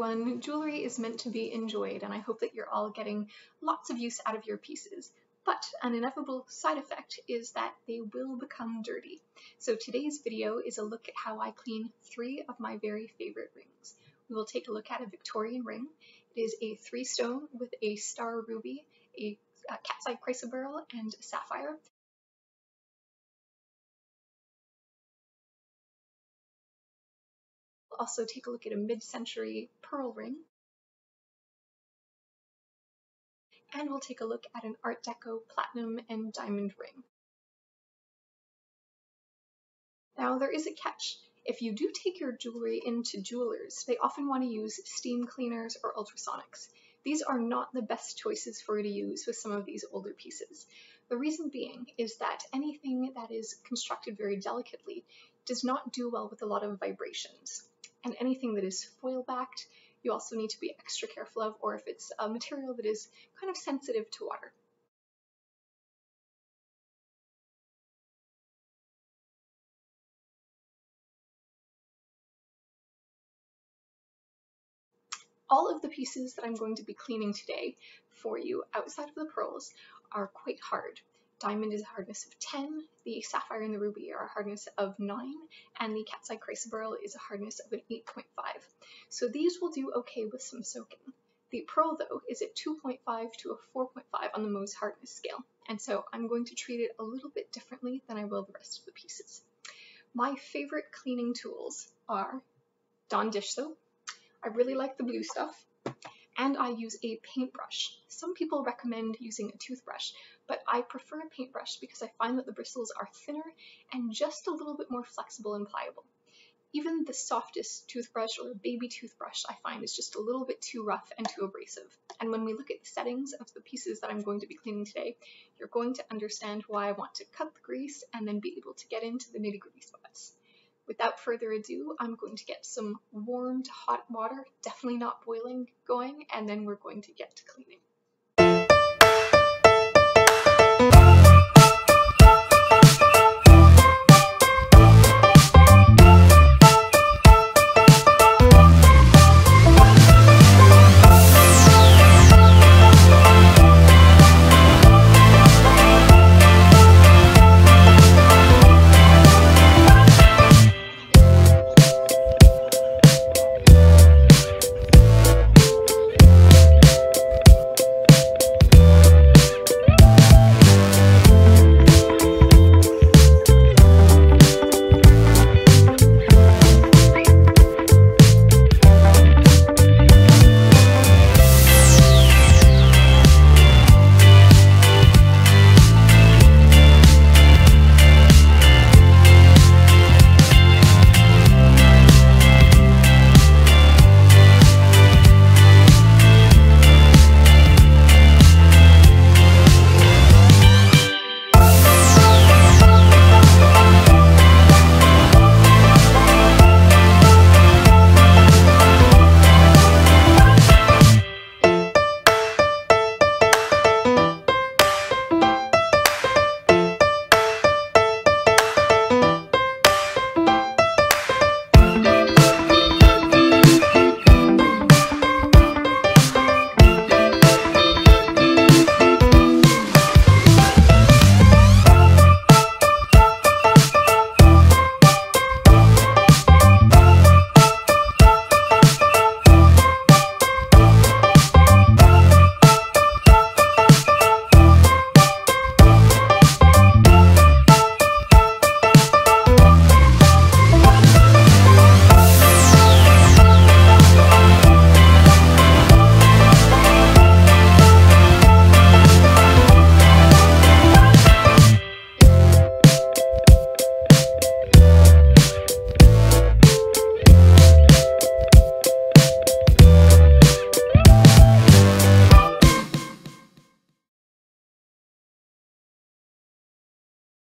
everyone. Jewelry is meant to be enjoyed, and I hope that you're all getting lots of use out of your pieces. But an inevitable side effect is that they will become dirty. So today's video is a look at how I clean 3 of my very favorite rings. We will take a look at a Victorian ring. It is a 3-stone with a star ruby, a cat's eye chrysoberyl, and a sapphire. We'll also take a look at a mid-century pearl ring. And we'll take a look at an Art Deco platinum and diamond ring. Now there is a catch. If you do take your jewelry into jewelers, they often want to use steam cleaners or ultrasonics. These are not the best choices for you to use with some of these older pieces. The reason being is that anything that is constructed very delicately does not do well with a lot of vibrations. And anything that is foil backed, you also need to be extra careful of, or if it's a material that is kind of sensitive to water. All of the pieces that I'm going to be cleaning today for you outside of the pearls are quite hard. Diamond is a hardness of 10, the sapphire and the ruby are a hardness of 9, and the cat's eye chrysoberyl is a hardness of an 8.5. So these will do okay with some soaking. The pearl, though, is at 2.5 to a 4.5 on the Mohs hardness scale, and so I'm going to treat it a little bit differently than I will the rest of the pieces. My favorite cleaning tools are Dawn dish soap. I really like the blue stuff, and I use a paintbrush. Some people recommend using a toothbrush, but I prefer a paintbrush because I find that the bristles are thinner and just a little bit more flexible and pliable. Even the softest toothbrush or a baby toothbrush I find is just a little bit too rough and too abrasive. And when we look at the settings of the pieces that I'm going to be cleaning today, you're going to understand why I want to cut the grease and then be able to get into the nitty-gritty spots. Without further ado, I'm going to get some warm to hot water, definitely not boiling, going, and then we're going to get to cleaning.